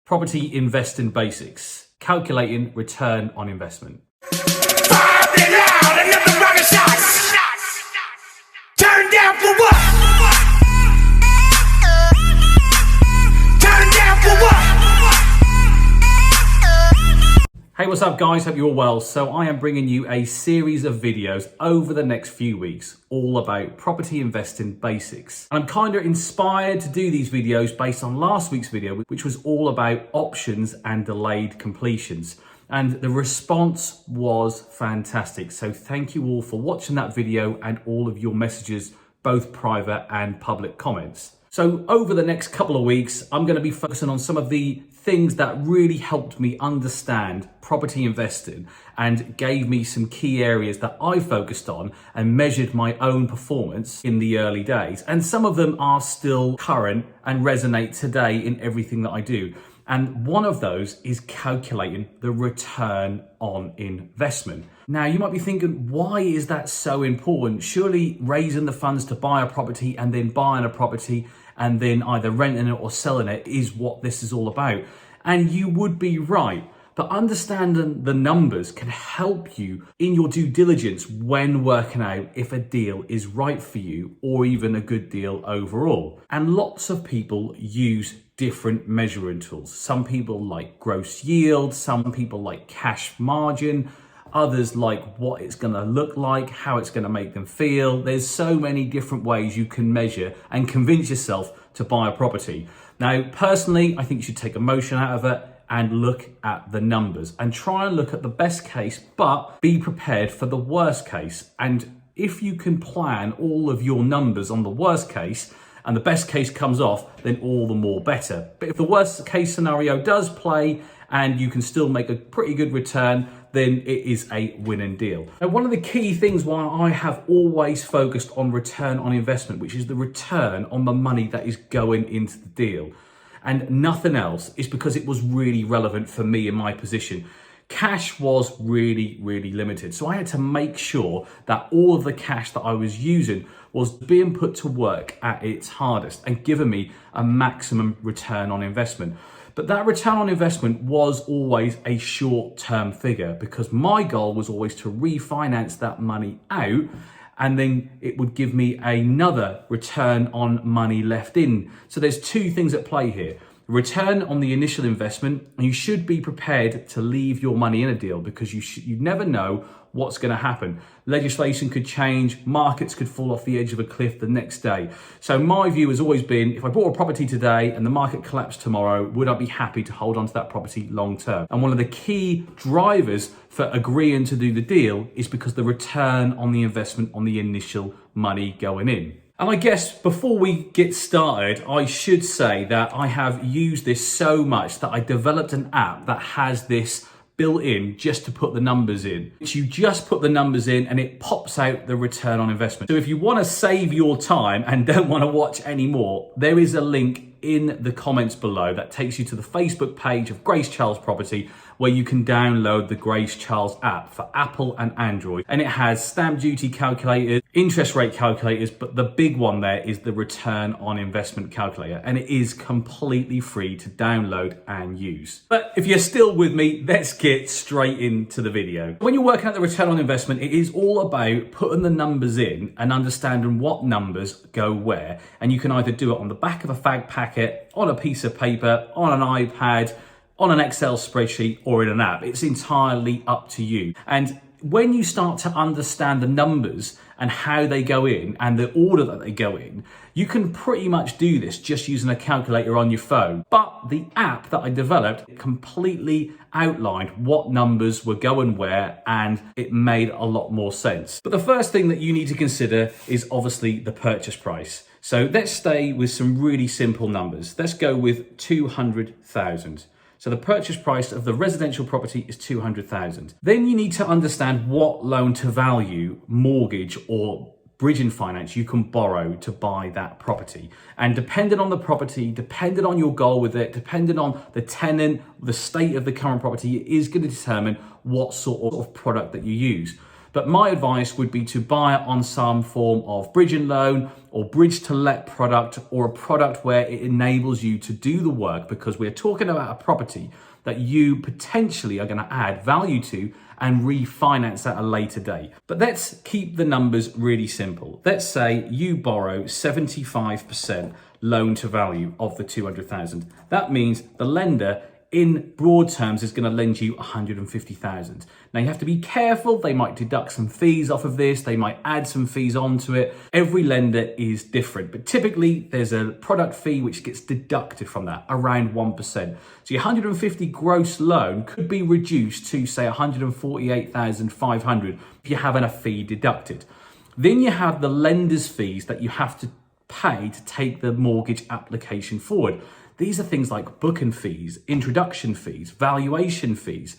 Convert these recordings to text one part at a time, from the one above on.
Property investing basics, calculating return on investment. Turn down for what? Turn down for what? Hey, what's up guys? Hope you're all well. So I am bringing you a series of videos over the next few weeks, all about property investing basics. And I'm kind of inspired to do these videos based on last week's video, which was all about options and delayed completions. And the response was fantastic. So thank you all for watching that video and all of your messages, both private and public comments. So over the next couple of weeks, I'm going to be focusing on some of the things that really helped me understand property investing and gave me some key areas that I focused on and measured my own performance in the early days. And some of them are still current and resonate today in everything that I do. And one of those is calculating the return on investment. Now, you might be thinking, why is that so important? Surely raising the funds to buy a property and then buying a property and then either renting it or selling it is what this is all about. And you would be right. But understanding the numbers can help you in your due diligence when working out if a deal is right for you or even a good deal overall. And lots of people use different measuring tools. Some people like gross yield, some people like cash margin, others like what it's going to look like, how it's going to make them feel. There's so many different ways you can measure and convince yourself to buy a property. Now, personally, I think you should take emotion out of it and look at the numbers and try and look at the best case, but be prepared for the worst case. And if you can plan all of your numbers on the worst case and the best case comes off, then all the more better. But if the worst case scenario does play and you can still make a pretty good return, then it is a winning deal. Now, one of the key things why I have always focused on return on investment, which is the return on the money that is going into the deal, and nothing else, is because it was really relevant for me in my position. Cash was really, really limited. So I had to make sure that all of the cash that I was using was being put to work at its hardest and giving me a maximum return on investment. But that return on investment was always a short-term figure because my goal was always to refinance that money out and then it would give me another return on money left in. So there's two things at play here. Return on the initial investment, and you should be prepared to leave your money in a deal because you never know what's going to happen. Legislation could change, markets could fall off the edge of a cliff the next day. So my view has always been, if I bought a property today and the market collapsed tomorrow, would I be happy to hold on to that property long term? And one of the key drivers for agreeing to do the deal is because the return on the investment on the initial money going in. And I guess before we get started, I should say that I have used this so much that I developed an app that has this built in just to put the numbers in. You just put the numbers in and it pops out the return on investment. So if you want to save your time and don't want to watch anymore, there is a link in the comments below that takes you to the Facebook page of Grace Charles Property, where you can download the Grace Charles app for Apple and Android. And it has stamp duty calculators, interest rate calculators, but the big one there is the return on investment calculator. And it is completely free to download and use. But if you're still with me, let's get straight into the video. When you're working out the return on investment, it is all about putting the numbers in and understanding what numbers go where. And you can either do it on the back of a fag packet, on a piece of paper, on an iPad, on an Excel spreadsheet, or in an app. It's entirely up to you. And when you start to understand the numbers and how they go in and the order that they go in, you can pretty much do this just using a calculator on your phone. But the app that I developed completely outlined what numbers were going where, and it made a lot more sense. But the first thing that you need to consider is obviously the purchase price. So let's stay with some really simple numbers. Let's go with 200,000. So the purchase price of the residential property is 200,000. Then you need to understand what loan to value, mortgage or bridging finance you can borrow to buy that property. And depending on the property, depending on your goal with it, depending on the tenant, the state of the current property, it is going to determine what sort of product that you use. But my advice would be to buy it on some form of bridge and loan or bridge to let product, or a product where it enables you to do the work, because we're talking about a property that you potentially are going to add value to and refinance at a later date. But let's keep the numbers really simple. Let's say you borrow 75% loan to value of the 200,000. That means the lender in broad terms is going to lend you 150,000. Now you have to be careful. They might deduct some fees off of this. They might add some fees onto it. Every lender is different, but typically there's a product fee which gets deducted from that, around 1%. So your 150 gross loan could be reduced to say 148,500 if you're having a fee deducted. Then you have the lender's fees that you have to pay to take the mortgage application forward. These are things like booking fees, introduction fees, valuation fees.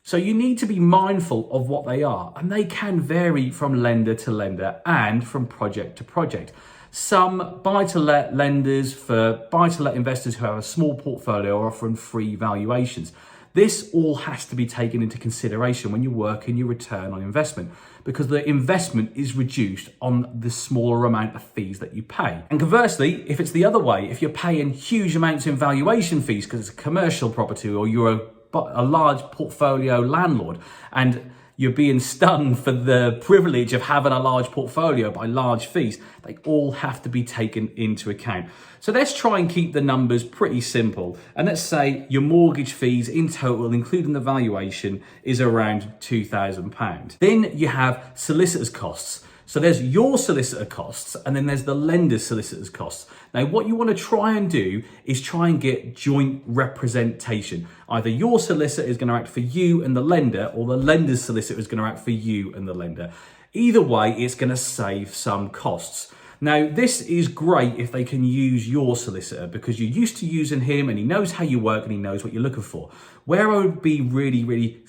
So you need to be mindful of what they are, and they can vary from lender to lender and from project to project. Some buy-to-let lenders for buy-to-let investors who have a small portfolio are offering free valuations. This all has to be taken into consideration when you're working your return on investment, because the investment is reduced on the smaller amount of fees that you pay. And conversely, if it's the other way, if you're paying huge amounts in valuation fees because it's a commercial property, or you're a large portfolio landlord and you're being stung for the privilege of having a large portfolio by large fees, they all have to be taken into account. So let's try and keep the numbers pretty simple. And let's say your mortgage fees in total, including the valuation, is around £2,000. Then you have solicitors' costs. So there's your solicitor costs, and then there's the lender's solicitor's costs. Now, what you want to try and do is try and get joint representation. Either your solicitor is going to act for you and the lender, or the lender's solicitor is going to act for you and the lender. Either way, it's going to save some costs. Now, this is great if they can use your solicitor, because you're used to using him and he knows how you work and he knows what you're looking for. Where I would be really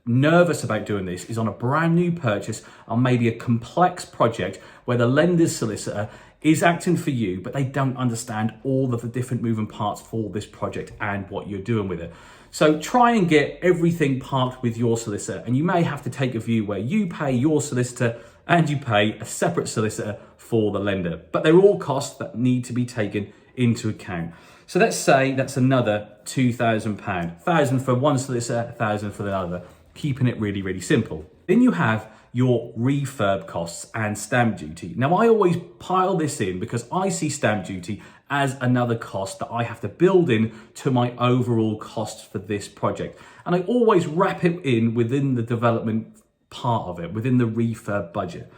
nervous about doing this is on a brand new purchase, or maybe a complex project where the lender's solicitor is acting for you, but they don't understand all of the different moving parts for this project and what you're doing with it. So try and get everything parked with your solicitor, and you may have to take a view where you pay your solicitor and you pay a separate solicitor for the lender. But they're all costs that need to be taken into account. So let's say that's another £2,000, £1,000 for one solicitor, £1,000 for the other, keeping it really simple. Then you have your refurb costs and stamp duty. Now, I always pile this in because I see stamp duty as another cost that I have to build in to my overall costs for this project. And I always wrap it in within the development part of it, within the refurb budget.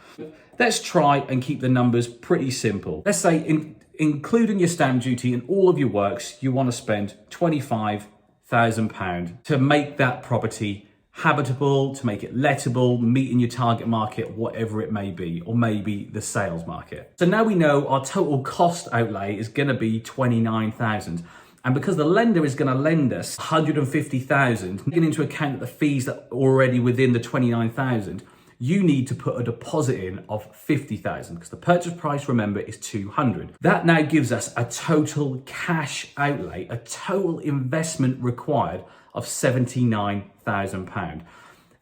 Let's try and keep the numbers pretty simple. Let's say including your stamp duty and all of your works, you want to spend £25,000 to make that property habitable, to make it lettable, meeting your target market, whatever it may be, or maybe the sales market. So now we know our total cost outlay is going to be 29,000. And because the lender is going to lend us 150,000, taking into account the fees that are already within the 29,000, you need to put a deposit in of 50,000, because the purchase price, remember, is 200. That now gives us a total cash outlay, a total investment required of £79,000.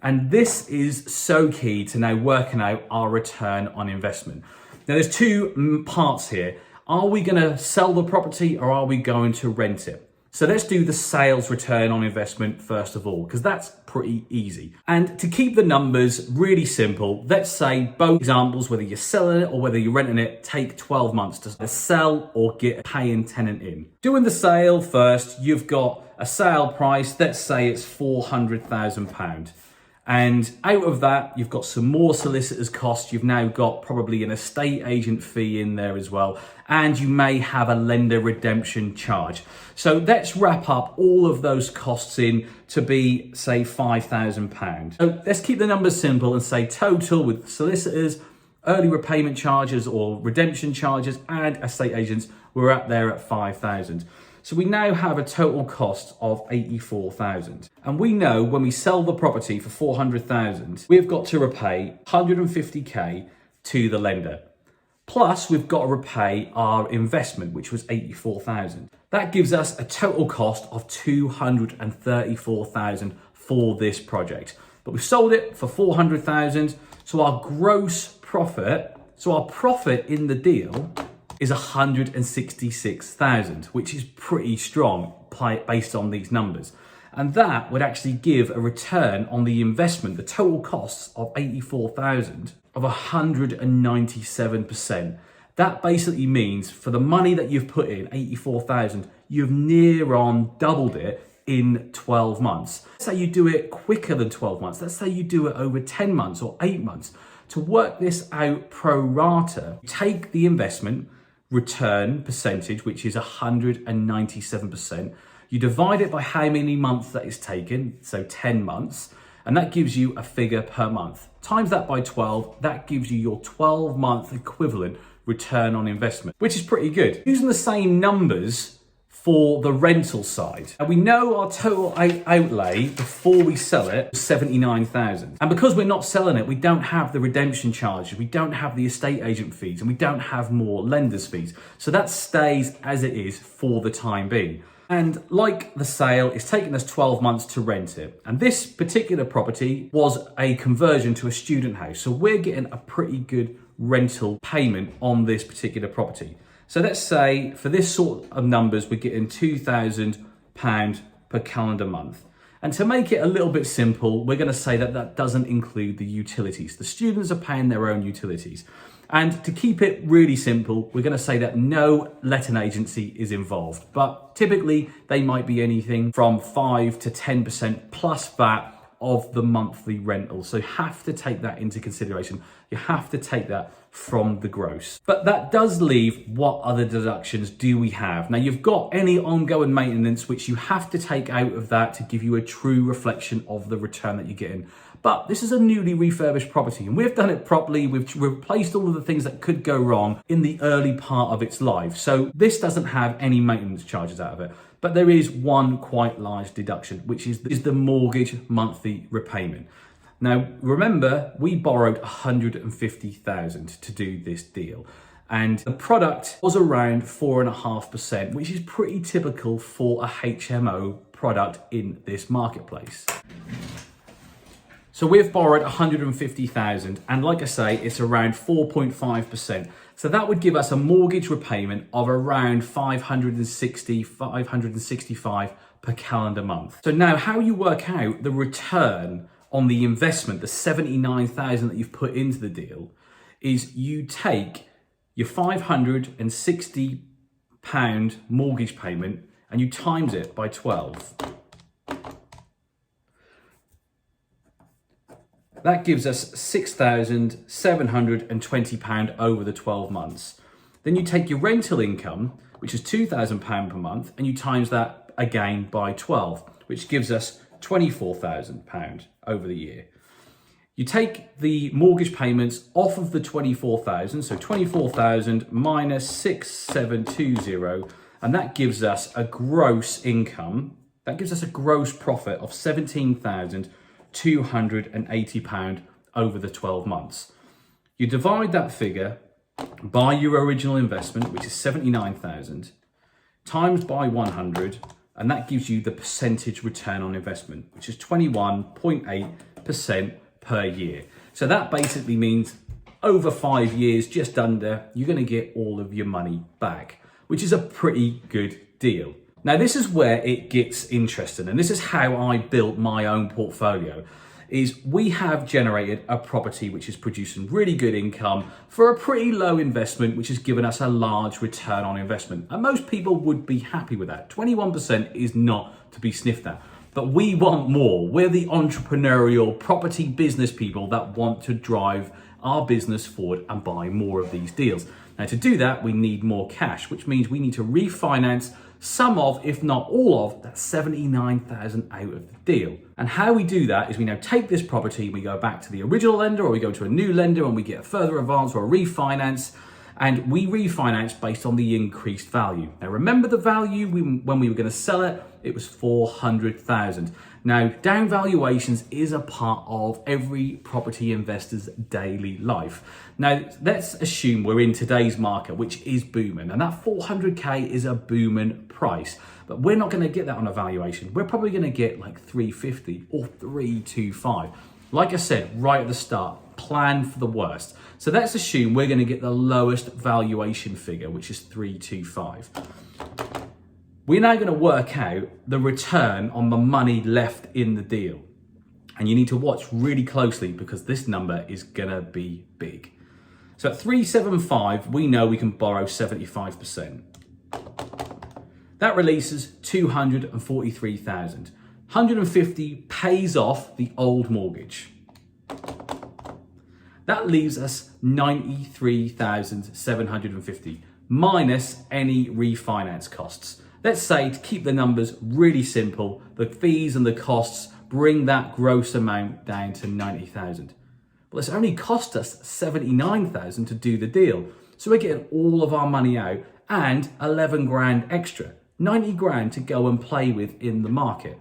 And this is so key to now working out our return on investment. Now, there's two parts here. Are we going to sell the property or are we going to rent it? So let's do the sales return on investment first of all, because that's pretty easy. And to keep the numbers really simple, let's say both examples, whether you're selling it or whether you're renting it, take 12 months to sell or get a paying tenant in. Doing the sale first, you've got a sale price, let's say it's £400,000. And out of that, you've got some more solicitors' costs. You've now got probably an estate agent fee in there as well. And you may have a lender redemption charge. So let's wrap up all of those costs in to be, say, £5,000. So let's keep the numbers simple and say total with solicitors, early repayment charges or redemption charges, and estate agents, we're up there at 5,000. So we now have a total cost of 84,000. And we know when we sell the property for 400,000, we've got to repay 150k to the lender. Plus we've got to repay our investment, which was 84,000. That gives us a total cost of 234,000 for this project. But we've sold it for 400,000. So our gross profit, so our profit in the deal is 166,000, which is pretty strong based on these numbers. And that would actually give a return on the investment, the total costs of 84,000 of 197%. That basically means for the money that you've put in, 84,000, you've near on doubled it in 12 months. Let's say you do it quicker than 12 months. Let's say you do it over 10 months or 8 months. To work this out pro rata, take the investment return percentage, which is 197%. You divide it by how many months that is taken, so 10 months, and that gives you a figure per month. Times that by 12, that gives you your 12-month equivalent return on investment, which is pretty good. Using the same numbers for the rental side. And we know our total outlay before we sell it was 79,000. And because we're not selling it, we don't have the redemption charges, we don't have the estate agent fees, and we don't have more lenders fees. So that stays as it is for the time being. And like the sale, it's taken us 12 months to rent it. And this particular property was a conversion to a student house. So we're getting a pretty good rental payment on this particular property. So let's say for this sort of numbers, we're getting £2,000 per calendar month. And to make it a little bit simple, we're going to say that that doesn't include the utilities. The students are paying their own utilities. And to keep it really simple, we're going to say that no letting agency is involved. But typically, they might be anything from 5 to 10% plus VAT of the monthly rental. So you have to take that into consideration. You have to take that from the gross. But that does leave what other deductions do we have? Now you've got any ongoing maintenance, which you have to take out of that to give you a true reflection of the return that you're getting. But this is a newly refurbished property and we've done it properly. We've replaced all of the things that could go wrong in the early part of its life. So this doesn't have any maintenance charges out of it. But there is one quite large deduction, which is the mortgage monthly repayment. Now, remember, we borrowed 150,000 to do this deal. And the product was around 4.5%, which is pretty typical for a HMO product in this marketplace. So we've borrowed 150,000 and like I say, it's around 4.5%. So that would give us a mortgage repayment of around 565 per calendar month. So now how you work out the return on the investment, the 79,000 that you've put into the deal, is you take your £560 mortgage payment and you times it by 12. That gives us £6,720 over the 12 months. Then you take your rental income, which is £2,000 per month, and you times that again by 12, which gives us £24,000 over the year. You take the mortgage payments off of the 24,000, so 24,000 minus 6,720, and that gives us a gross income. That gives us a gross profit of £17,280 over the 12 months. You divide that figure by your original investment, which is 79,000, times by 100, and that gives you the percentage return on investment, which is 21.8% per year. So that basically means over 5 years, just under, you're going to get all of your money back, which is a pretty good deal. Now, this is where it gets interesting, and this is how I built my own portfolio, is we have generated a property which is producing really good income for a pretty low investment, which has given us a large return on investment. And most people would be happy with that. 21% is not to be sniffed at, but we want more. We're the entrepreneurial property business people that want to drive our business forward and buy more of these deals. Now, to do that, we need more cash, which means we need to refinance some of, if not all of, that 79,000 out of the deal. And how we do that is we now take this property, we go back to the original lender or we go to a new lender and we get a further advance or a refinance, and we refinance based on the increased value. Now remember the value when we were going to sell it, it was 400,000. Now down valuations is a part of every property investor's daily life. Now let's assume we're in today's market, which is booming, and that 400k is a booming price, but we're not going to get that on a valuation. We're probably going to get like 350 or 325. Like I said, right at the start, plan for the worst. So let's assume we're going to get the lowest valuation figure, which is 325. We're now going to work out the return on the money left in the deal. And you need to watch really closely because this number is going to be big. So at 375, we know we can borrow 75%. That releases 243,000. 150 pays off the old mortgage. That leaves us 93,750 minus any refinance costs. Let's say, to keep the numbers really simple, the fees and the costs bring that gross amount down to 90,000. Well, it's only cost us 79,000 to do the deal. So we're getting all of our money out and 11 grand extra, 90 grand to go and play with in the market.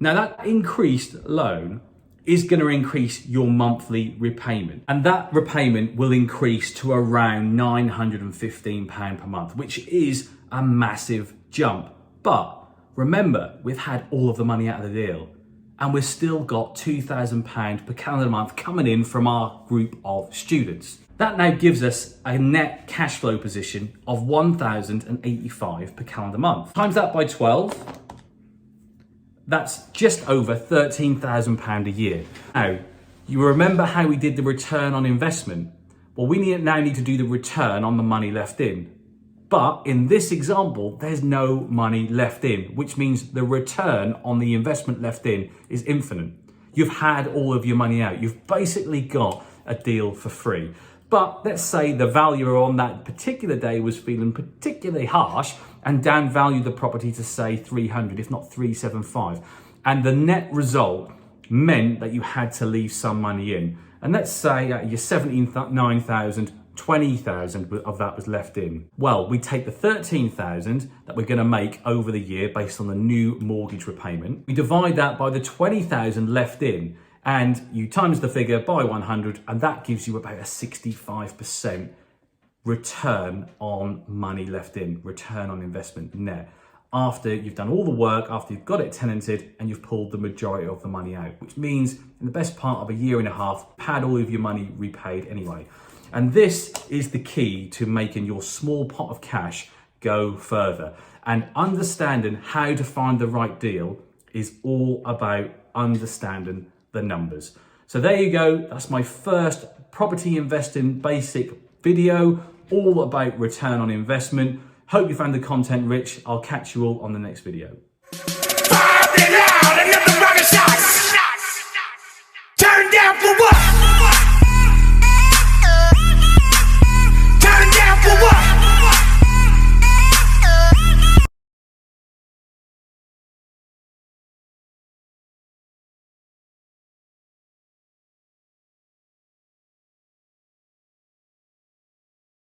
Now that increased loan is going to increase your monthly repayment, and that repayment will increase to around £915 per month, which is a massive jump. But remember, we've had all of the money out of the deal and we've still got £2,000 per calendar month coming in from our group of students. That now gives us a net cash flow position of £1,085 per calendar month. Times that by 12, that's just over £13,000 a year. Now, you remember how we did the return on investment? Well, we now need to do the return on the money left in. But in this example, there's no money left in, which means the return on the investment left in is infinite. You've had all of your money out. You've basically got a deal for free. But let's say the valuer on that particular day was feeling particularly harsh and downvalued the property to say 300, if not 375. And the net result meant that you had to leave some money in. And let's say your 79,000, 20,000 of that was left in. Well, we take the 13,000 that we're going to make over the year based on the new mortgage repayment. We divide that by the 20,000 left in, and you times the figure by 100, and that gives you about a 65% return on money left in, return on investment net, after you've done all the work, after you've got it tenanted and you've pulled the majority of the money out, which means in the best part of a year and a half, had all of your money repaid anyway. And this is the key to making your small pot of cash go further. And understanding how to find the right deal is all about understanding the numbers. So there you go. That's my first property investing basic video, all about return on investment. Hope you found the content rich. I'll catch you all on the next video.